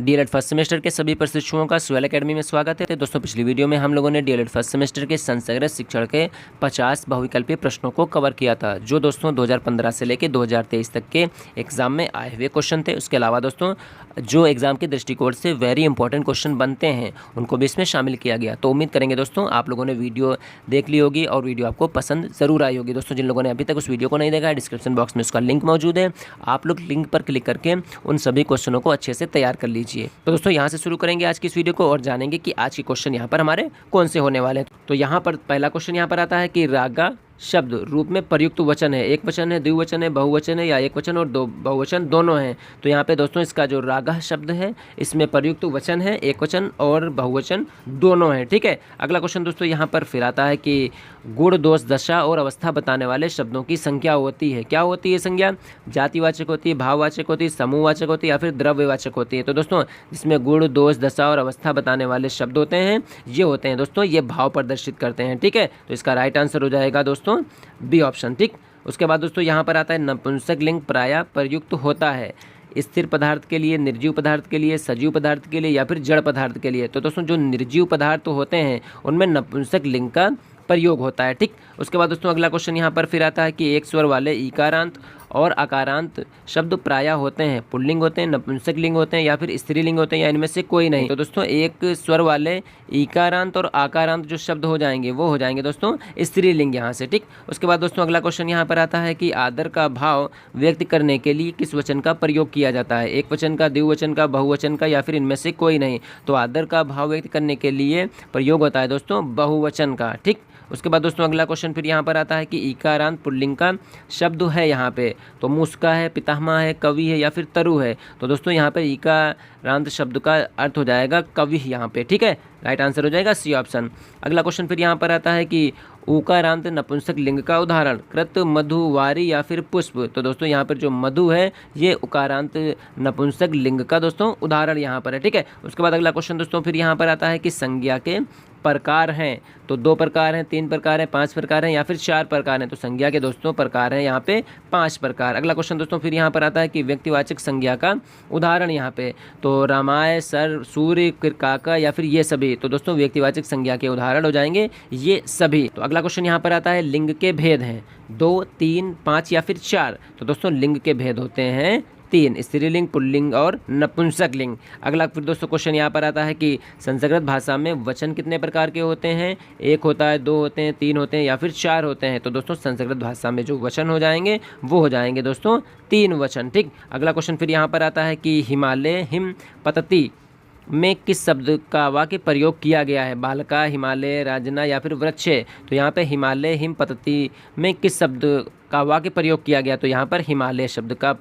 DElEd first semester के सभी प्रशिक्षुओं का स्वेल एकेडमी में स्वागत है। दोस्तों पिछली वीडियो में हम लोगों ने डीएलएड फर्स्ट सेमेस्टर के संसर्ग शिक्षण के 50 बहुविकल्पीय प्रश्नों को कवर किया था, जो दोस्तों 2015 से लेकर 2023 तक के एग्जाम में आए हुए क्वेश्चन थे। उसके अलावा दोस्तों जो एग्जाम के दृष्टिकोण से वेरी इंपॉर्टेंट क्वेश्चन बनते हैं उनको भी इसमें शामिल किया गया। तो उम्मीद करेंगे दोस्तों आप लोगों ने वीडियो देख ली होगी और वीडियो आपको पसंद ज़रूर आई होगी। दोस्तों जिन लोगों ने अभी तक उस वीडियो को नहीं देखा है, डिस्क्रिप्शन बॉक्स में उसका लिंक मौजूद है, आप लोग लिंक पर क्लिक करके उन सभी क्वेश्चनों को अच्छे से तैयार कर लीजिए। तो दोस्तों यहाँ से शुरू करेंगे आज की इस वीडियो को और जानेंगे कि आज के क्वेश्चन यहाँ पर हमारे कौन से होने वाले हैं। तो यहाँ पर पहला क्वेश्चन यहाँ पर आता है कि रागा शब्द रूप में प्रयुक्त वचन है, एक वचन है, द्विवचन है, बहुवचन है या एक वचन और दो बहुवचन दोनों हैं। तो यहाँ पे दोस्तों इसका जो रागा शब्द है इसमें प्रयुक्त वचन है, एक वचन और बहुवचन दोनों हैं। ठीक है। अगला क्वेश्चन दोस्तों यहाँ पर फिर आता है कि गुण दोष दशा और अवस्था बताने वाले शब्दों की संख्या होती है। क्या होती है संज्ञा? जातिवाचक होती है, भाववाचक होती है, समूहवाचक होती है या फिर द्रव्यवाचक होती है। तो दोस्तों जिसमें गुण दोष दशा और अवस्था बताने वाले शब्द होते हैं ये होते हैं दोस्तों, ये भाव प्रदर्शित करते हैं। ठीक है। तो इसका राइट आंसर हो जाएगा दोस्तों बी ऑप्शन। ठीक। उसके बाद दोस्तों यहाँ पर आता है नपुंसक लिंग प्रायः प्रयुक्त होता है स्थिर पदार्थ के लिए, निर्जीव पदार्थ के लिए, सजीव पदार्थ के लिए या फिर जड़ पदार्थ के लिए। तो दोस्तों जो निर्जीव पदार्थ होते हैं उनमें नपुंसक लिंग का प्रयोग होता है। ठीक। उसके बाद दोस्तों अगला क्वेश्चन यहाँ पर फिर आता है कि एक स्वर वाले इकारांत और अकारांत शब्द प्रायः होते हैं पुल्लिंग होते हैं, नपुंसक लिंग होते हैं या फिर स्त्रीलिंग होते हैं या इनमें से कोई नहीं। तो दोस्तों एक स्वर वाले इकारांत और आकारांत जो शब्द हो जाएंगे वो हो जाएंगे दोस्तों स्त्रीलिंग यहाँ से। ठीक। उसके बाद दोस्तों अगला क्वेश्चन यहाँ पर आता है कि आदर का भाव व्यक्त करने के लिए किस वचन का प्रयोग किया जाता है, एक वचन का, द्विवचन का, बहुवचन का या फिर इनमें से कोई नहीं। तो आदर का भाव व्यक्त करने के लिए प्रयोग होता है दोस्तों बहुवचन का। ठीक। उसके बाद दोस्तों अगला क्वेश्चन फिर यहाँ पर आता है कि इकारांत पुल्लिंग का शब्द है यहाँ पे, तो मुस्का है, पितामह है, कवि है या फिर तरु है। तो दोस्तों यहाँ पे इकारांत शब्द का अर्थ हो जाएगा कवि यहाँ पे। ठीक है। राइट आंसर हो जाएगा सी ऑप्शन। अगला क्वेश्चन फिर यहाँ पर आता है कि उकारांत नपुंसक लिंग का उदाहरण कृत, मधु, वारी या फिर पुष्प। तो दोस्तों यहाँ पर जो मधु है ये उकारांत नपुंसक लिंग का दोस्तों उदाहरण यहाँ पर है। ठीक है। उसके बाद अगला क्वेश्चन दोस्तों फिर यहाँ पर आता है कि संज्ञा के प्रकार हैं। तो 2 प्रकार हैं, 3 प्रकार हैं, 5 प्रकार हैं या फिर 4 प्रकार हैं। तो संज्ञा के दोस्तों प्रकार हैं यहाँ पे 5 प्रकार। अगला क्वेश्चन दोस्तों फिर यहाँ पर आता है कि व्यक्तिवाचक संज्ञा का उदाहरण यहाँ पे, तो रामाय, सर, सूर्य, काका या फिर ये सभी। तो दोस्तों व्यक्तिवाचक संज्ञा के उदाहरण हो जाएंगे ये सभी। तो अगला क्वेश्चन यहाँ पर आता है लिंग के भेद हैं 2, 3, 5 या फिर 4। तो दोस्तों लिंग के भेद होते हैं 3, स्त्रीलिंग, पुल्लिंग और नपुंसक लिंग। अगला फिर दोस्तों क्वेश्चन यहाँ पर आता है कि संस्कृत भाषा में वचन कितने प्रकार के होते हैं, 1 होता है, 2 होते हैं, 3 होते हैं या फिर 4 होते हैं। तो दोस्तों संस्कृत भाषा में जो वचन हो जाएंगे वो हो जाएंगे दोस्तों 3 वचन। ठीक। अगला क्वेश्चन फिर यहाँ पर आता है कि हिमालय हिम पतति में किस शब्द का वाक्य प्रयोग किया गया है, बालका, हिमालय, राजना या फिर वृक्ष। तो यहाँ पे हिमालय हिम पतति में किस शब्द का वाक्य प्रयोग किया गया, तो यहाँ पर हिमालय शब्द का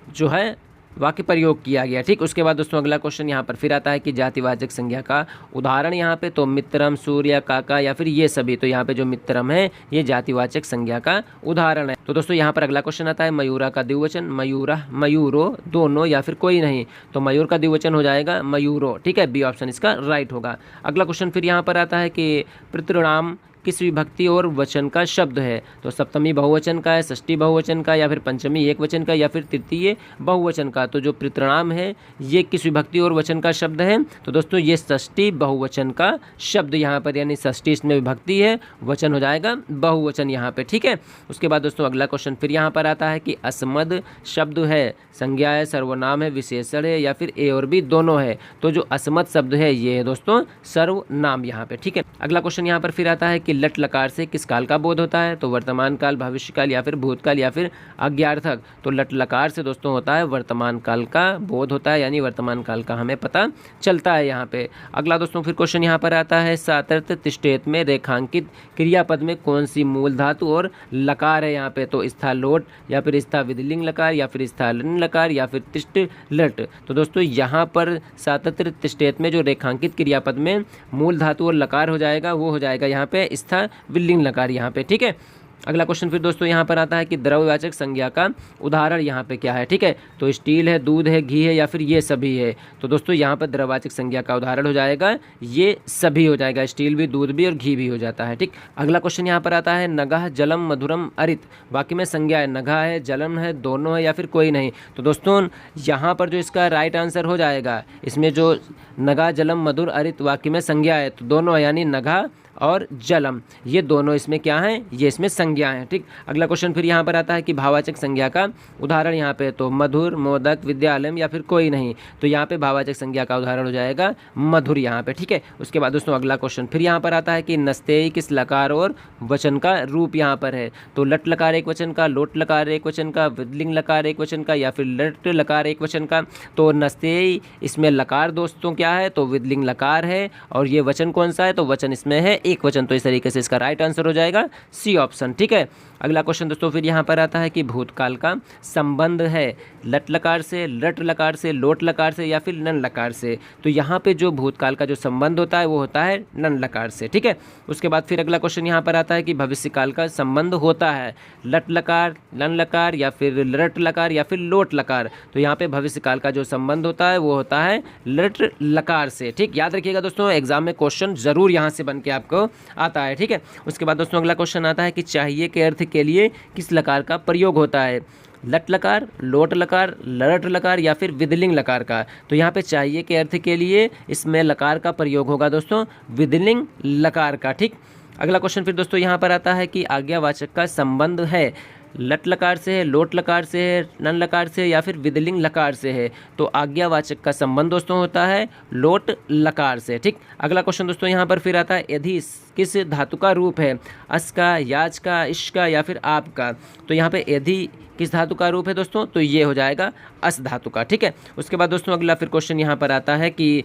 जो है वाक्य प्रयोग किया गया। ठीक। उसके बाद दोस्तों अगला क्वेश्चन यहाँ पर फिर आता है कि जातिवाचक संज्ञा का उदाहरण यहाँ पे, तो मित्रम, सूर्य, काका या फिर ये सभी। तो यहाँ पे जो मित्रम है ये जातिवाचक संज्ञा का उदाहरण है। तो दोस्तों यहाँ पर अगला क्वेश्चन आता है मयूरा का द्विवचन, मयूरा, मयूरो, दोनों या फिर कोई नहीं। तो मयूर का द्विवचन हो जाएगा मयूरो। ठीक है। बी ऑप्शन इसका राइट होगा। अगला क्वेश्चन फिर यहाँ पर आता है कि पितृणाम किस विभक्ति और वचन का शब्द है, तो सप्तमी बहुवचन का है, षष्ठी बहुवचन का या फिर पंचमी एक वचन का या फिर तृतीय बहुवचन का। तो जो पितृणाम है ये किस विभक्ति और वचन का शब्द है, तो दोस्तों ये षष्ठी बहुवचन का शब्द यहाँ पर, यानी षष्ठी इसमें विभक्ति है, वचन हो जाएगा बहुवचन यहाँ पे। ठीक है। उसके बाद दोस्तों अगला क्वेश्चन फिर यहाँ पर आता है कि अस्मद शब्द है, संज्ञा है, सर्वनाम है, विशेषण है या फिर ए और बी दोनों है। तो जो अस्मद शब्द है ये है दोस्तों सर्वनाम यहाँ पे। ठीक है। अगला क्वेश्चन यहाँ पर फिर आता है कि लट लकार से किस काल का बोध होता है, तो वर्तमान काल, भविष्य काल या फिर भूतकाल या फिर अज्ञार्थक। तो लट लकार से दोस्तों होता है वर्तमान काल का बोध होता है, यानी वर्तमान काल का हमें पता चलता है यहाँ पे। अगला दोस्तों फिर क्वेश्चन यहाँ पर आता है सातर्थ तिष्ठेत में रेखांकित क्रियापद में कौन सी मूल धातु और लकार है यहाँ पे, तो स्थालोट या फिर स्था विधिलिंग लकार या फिर स्थालिन लकार या फिर तिष्ठ लट। तो दोस्तों यहाँ पर सातत्र तिष्ठेत में जो रेखांकित क्रियापद में मूल धातु और लकार हो जाएगा वो हो जाएगा यहाँ पे स्था विल्लिंग लकार यहाँ पे। ठीक है। अगला क्वेश्चन फिर दोस्तों यहाँ पर आता है कि द्रव्यवाचक संज्ञा का उदाहरण यहाँ पे क्या है, ठीक है। तो स्टील है, दूध है, घी है या फिर ये सभी है। तो दोस्तों यहाँ पर द्रव्यवाचक संज्ञा का उदाहरण हो जाएगा ये सभी हो जाएगा, स्टील भी, दूध भी और घी भी हो जाता है, ठीक। अगला क्वेश्चन यहाँ पर आता है नगह जलम मधुरम अरित, बाकी में संज्ञा है, नगह है, जलम है, दोनों है या फिर कोई नहीं। तो दोस्तों यहाँ पर जो इसका राइट आंसर हो जाएगा, इसमें जो नगा जलम मधुर अरित वाक्य में संज्ञा है तो दोनों है, यानी नगा और जलम ये दोनों इसमें क्या हैं, ये इसमें संज्ञा हैं, ठीक। अगला क्वेश्चन फिर यहाँ पर आता है कि भाववाचक संज्ञा का उदाहरण यहाँ पे तो मधुर, मोदक, विद्यालय या फिर कोई नहीं। तो यहाँ पे भाववाचक संज्ञा का उदाहरण हो जाएगा मधुर यहाँ पे, ठीक है। उसके बाद दोस्तों अगला क्वेश्चन फिर यहाँ पर आता है कि नस्तेय किस लकार और वचन का रूप यहाँ पर है। तो लट लकार एक वचन का, लोट लकार एक वचन का, विदलिंग लकार एक वचन का या फिर लट लकार एक वचन का। तो नस्तेय इसमें लकार दोस्तों क्या है, तो विदलिंग लकार है, और ये वचन कौन सा है, तो वचन इसमें है एक वचन। तो इस तरीके से इसका राइट आंसर हो जाएगा सी ऑप्शन, ठीक है। अगला क्वेश्चन दोस्तों फिर यहाँ पर आता है कि भूतकाल का संबंध है लट लकार से, लट लकार से, लोट लकार से या फिर नन लकार से। तो यहाँ पे जो भूतकाल का जो संबंध होता है वो होता है नन लकार से, ठीक है। उसके बाद फिर अगला क्वेश्चन यहाँ पर आता है कि भविष्यकाल का संबंध होता है लट लकार, लन लकार या फिर लट लकार या फिर लोट लकार। तो यहाँ पे भविष्यकाल का जो संबंध होता है वो होता है लट लकार से, ठीक। याद रखिएगा दोस्तों, एग्जाम में क्वेश्चन जरूर यहाँ से बन के आपको आता है, ठीक है। उसके बाद दोस्तों अगला क्वेश्चन आता है कि चाहिए के अर्थ के लिए किस लकार का प्रयोग होता है, लट लकार, लोट लकार, लट लकार या फिर विदलिंग लकार का। तो यहाँ पे चाहिए के अर्थ के लिए इसमें लकार का प्रयोग होगा दोस्तों विदलिंग लकार का, ठीक। अगला क्वेश्चन फिर दोस्तों यहाँ पर आता है कि आज्ञावाचक का संबंध है लट लकार से है, लोट लकार से है, नन लकार से या फिर विदलिंग लकार से है। तो आज्ञावाचक का संबंध दोस्तों होता है लोट लकार से, ठीक। अगला क्वेश्चन दोस्तों यहाँ पर फिर आता है यदि किस धातु का रूप है, अस का, याज का, इश का या फिर आप का। तो यहाँ पे यदि किस धातु का रूप है दोस्तों, तो ये हो जाएगा अस धातु का, ठीक है। उसके बाद दोस्तों अगला फिर क्वेश्चन यहाँ पर आता है कि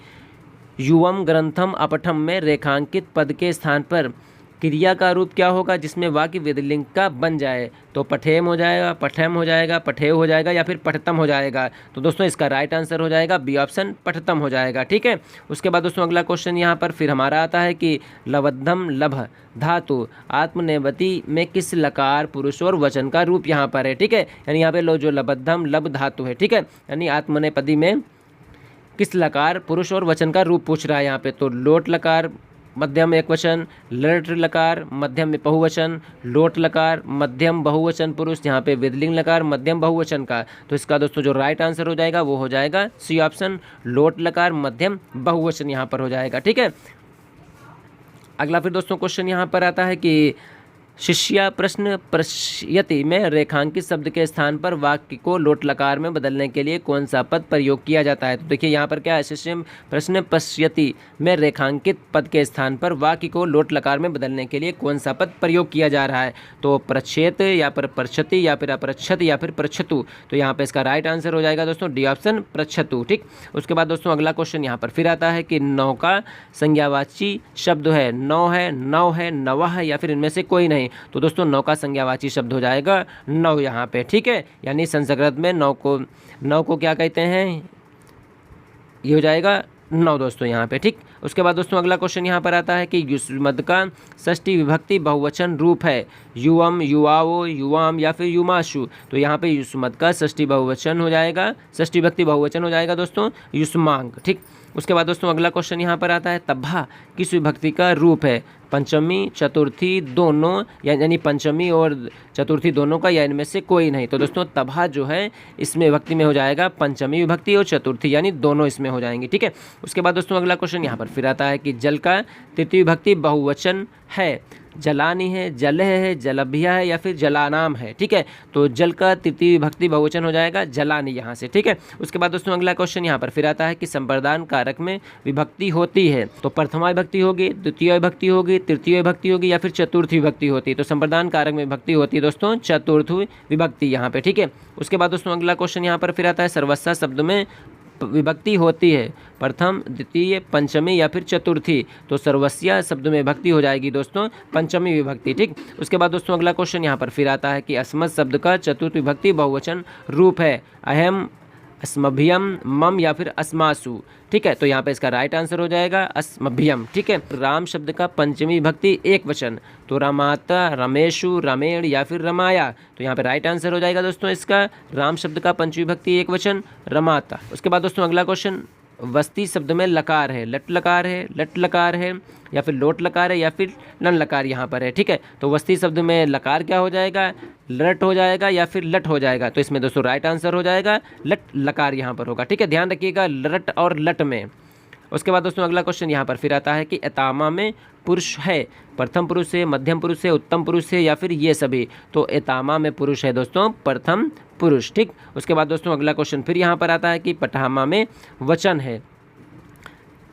युवम ग्रंथम अपठम में रेखांकित पद के स्थान पर क्रिया का रूप क्या होगा जिसमें वाक्य विदलिंग का बन जाए। तो पठेम हो जाएगा, पठेम हो जाएगा, पठेव हो जाएगा या फिर पठतम हो जाएगा। तो दोस्तों इसका राइट आंसर हो जाएगा बी ऑप्शन, पठतम हो जाएगा, ठीक है। उसके बाद दोस्तों अगला क्वेश्चन यहाँ पर फिर हमारा आता है कि लबद्धम लभ धातु आत्मनेपदी में किस लकार, पुरुष और वचन का रूप यहाँ पर है, ठीक है। यानी यहाँ पे लो जो लबद्धम लब धातु है, ठीक है, यानी आत्मनेपदी में किस लकार, पुरुष और वचन का रूप पूछ रहा है यहाँ पे। तो लोट लकार मध्यम एक वचन, लट लकार मध्यम में बहुवचन, लोट लकार मध्यम बहुवचन पुरुष, यहाँ पे विदलिंग लकार मध्यम बहुवचन का। तो इसका दोस्तों जो राइट आंसर हो जाएगा वो हो जाएगा सी ऑप्शन, लोट लकार मध्यम बहुवचन यहाँ पर हो जाएगा, ठीक है। अगला फिर दोस्तों क्वेश्चन यहाँ पर आता है कि शिष्या प्रश्न पश्यति में रेखांकित शब्द के स्थान पर वाक्य को लोट लकार में बदलने के लिए कौन सा पद प्रयोग किया जाता है। तो देखिए यहाँ पर क्या है, शिष्य प्रश्न पश्यति में रेखांकित पद के स्थान पर वाक्य को लोट लकार में बदलने के लिए कौन सा पद प्रयोग किया जा रहा है। तो प्रच्छेद या फिर प्रच्छति या फिर अपरच्छत या फिर प्रच्छतु। तो यहाँ पर इसका राइट आंसर हो जाएगा दोस्तों डी ऑप्शन, प्रच्छतु, ठीक। उसके बाद दोस्तों अगला क्वेश्चन यहाँ पर फिर आता है कि नौ का संज्ञावाची शब्द है, नौ है, नौ है, नवा है या फिर इनमें से कोई नहीं। तो दोस्तों नौ का संज्ञावाची शब्द हो जाएगा नौ यहाँ पे, ठीक है। यानी संस्कृत में नौ को क्या कहते हैं, ये हो जाएगा नौ दोस्तों यहाँ पे, ठीक। उसके बाद दोस्तों अगला क्वेश्चन यहाँ पर आता है कि युष्मद का षष्ठी विभक्ति बहुवचन रूप है युवम, युवाओ, युवाम या फिर युमाशु। तो यहाँ पे युष्मद का षष्ठी बहुवचन हो जाएगा, षष्ठी विभक्ति बहुवचन हो जाएगा दोस्तों युष्मांग, ठीक। उसके बाद दोस्तों अगला क्वेश्चन यहाँ पर आता है तब्भा किस विभक्ति का रूप है, पंचमी, चतुर्थी दोनों, यानी पंचमी और चतुर्थी दोनों का या इनमें से कोई नहीं। तो दोस्तों तब्भा जो है इसमें विभक्ति में हो जाएगा पंचमी विभक्ति और चतुर्थी, यानी दोनों इसमें हो जाएंगी, ठीक है। उसके बाद दोस्तों अगला क्वेश्चन यहाँ पर फिर आता है कि जल का तृतीय विभक्ति बहुवचन है, जलानी है, जलह है, जलभ्या है या फिर जलानाम है, ठीक है। तो जल का तृतीय विभक्ति बहुवचन हो जाएगा जलानी यहाँ से, ठीक है। उसके बाद दोस्तों अगला क्वेश्चन यहाँ पर फिर आता है कि संप्रदान कारक में विभक्ति होती है तो प्रथमा विभक्ति होगी, द्वितीय विभक्ति होगी, तृतीय विभक्ति होगी या फिर चतुर्थी विभक्ति होती है। तो संप्रदान कारक में विभक्ति होती है दोस्तों चतुर्थी विभक्ति यहाँ पे, ठीक है। उसके बाद दोस्तों अगला क्वेश्चन यहाँ पर फिर आता है सर्वस्व शब्द में विभक्ति होती है प्रथम, द्वितीय, पंचमी या फिर चतुर्थी। तो सर्वस्या शब्द में विभक्ति हो जाएगी दोस्तों पंचमी विभक्ति, ठीक। उसके बाद दोस्तों अगला क्वेश्चन यहाँ पर फिर आता है कि अस्मत् शब्द का चतुर्थ विभक्ति बहुवचन रूप है अहम, अस्मभ्यम, मम या फिर अस्मासु। ठीक है, तो यहाँ पे इसका राइट आंसर हो जाएगा अस्मभ्यम। ठीक है, राम शब्द का पंचमी विभक्ति एक वचन, तो रमाता, रमेशु, रमेण या फिर रमाया। तो यहाँ पे राइट आंसर हो जाएगा दोस्तों इसका राम शब्द का पंचमी विभक्ति एक वचन रमाता। उसके बाद दोस्तों अगला क्वेश्चन, वस्ती शब्द में लकार है, लट लकार है, लट लकार है या फिर लोट लकार है या फिर लन लकार यहाँ पर है। ठीक है, तो वस्ती शब्द में लकार क्या हो जाएगा, लट हो जाएगा या फिर लट हो जाएगा। तो इसमें दोस्तों राइट आंसर हो जाएगा लट लकार यहाँ पर होगा। ठीक है, ध्यान रखिएगा लट और लट में। उसके बाद दोस्तों अगला क्वेश्चन यहाँ पर फिर आता है कि एतामा में पुरुष है, प्रथम पुरुष है, मध्यम पुरुष है, उत्तम पुरुष है या फिर ये सभी। तो एतामा में पुरुष है दोस्तों प्रथम पुरुष। ठीक, उसके बाद दोस्तों अगला क्वेश्चन फिर यहाँ पर आता है कि पठामा में वचन है,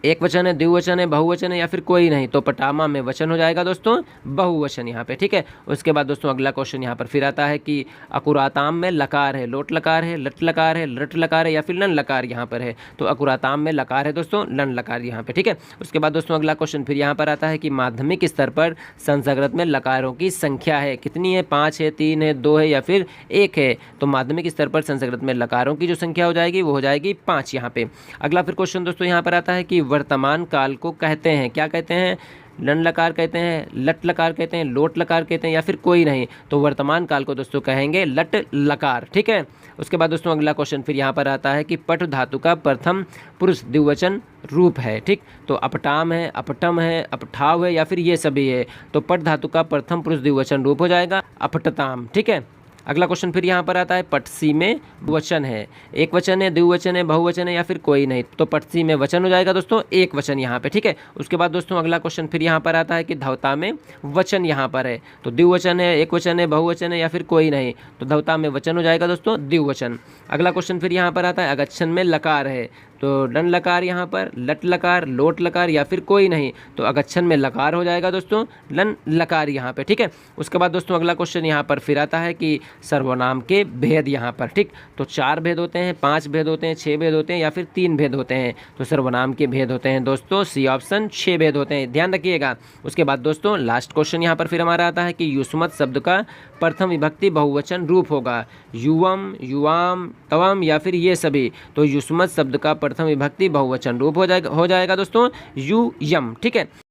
एक वचन है, द्विवचन है, बहुवचन है या फिर कोई नहीं। तो पटामा में वचन हो जाएगा दोस्तों बहुवचन यहाँ पे। ठीक है, उसके बाद दोस्तों अगला क्वेश्चन यहाँ पर फिर आता है कि अकुराताम में लकार है, लोट लकार है, लट लकार है, लट लकार है या फिर लन लकार यहाँ पर है। तो अकुराताम में लकार है दोस्तों, लन लकार यहाँ पे। ठीक है, उसके बाद दोस्तों अगला क्वेश्चन फिर यहाँ पर आता है कि माध्यमिक स्तर पर संस्कृत में लकारों की संख्या है, कितनी है, 5 है, 3 है, 2 है या फिर 1 है। तो माध्यमिक स्तर पर संस्कृत में लकारों की जो संख्या हो जाएगी वो हो जाएगी 5 यहाँ पे। अगला फिर क्वेश्चन दोस्तों यहाँ पर आता है कि वर्तमान काल को कहते हैं, क्या कहते हैं, लन लकार कहते हैं, लट लकार कहते हैं, लोट लकार कहते हैं या फिर कोई नहीं। तो वर्तमान काल को दोस्तों कहेंगे लट लकार। ठीक है, उसके बाद दोस्तों अगला क्वेश्चन फिर यहाँ पर आता है कि पट धातु का प्रथम पुरुष द्विवचन रूप है। ठीक, तो अपटाम है, अपटम है, अपठाव है या फिर ये सभी है। तो पट धातु का प्रथम पुरुष द्विवचन रूप हो जाएगा अपटताम। ठीक है, अगला क्वेश्चन फिर यहाँ पर आता है पटसी में वचन है, एक वचन है, द्विवचन है, बहुवचन है या फिर कोई नहीं। तो पटसी में वचन हो जाएगा दोस्तों एक वचन यहाँ पे। ठीक है, उसके बाद दोस्तों अगला क्वेश्चन फिर यहाँ पर आता है कि धवता में वचन यहाँ पर है, तो द्विवचन है, एक वचन है, बहुवचन है या फिर कोई नहीं। तो धवता में वचन हो जाएगा दोस्तों द्विवचन। अगला क्वेश्चन फिर यहाँ पर आता है अगच्छन में लकार है, तो लन लकार यहाँ पर, लट लकार, लोट लकार या फिर कोई नहीं। तो अगच्छन में लकार हो जाएगा दोस्तों लन लकार यहाँ पे। ठीक है, उसके बाद दोस्तों अगला क्वेश्चन यहाँ पर फिर आता है कि सर्वनाम के भेद यहाँ पर। ठीक, तो 4 भेद होते हैं, 5 भेद होते हैं, 6 भेद होते हैं या फिर 3 भेद होते हैं। तो सर्वनाम के भेद होते हैं दोस्तों सी ऑप्शन 6 भेद होते हैं, ध्यान रखिएगा। उसके बाद दोस्तों लास्ट क्वेश्चन यहाँ पर फिर हमारा आता है कि युष्मत शब्द का प्रथम विभक्ति बहुवचन रूप होगा, युवम, युवाम, तवम या फिर ये सभी। तो युष्मत शब्द का प्रथम विभक्ति बहुवचन रूप हो जाएगा दोस्तों यू यम। ठीक है।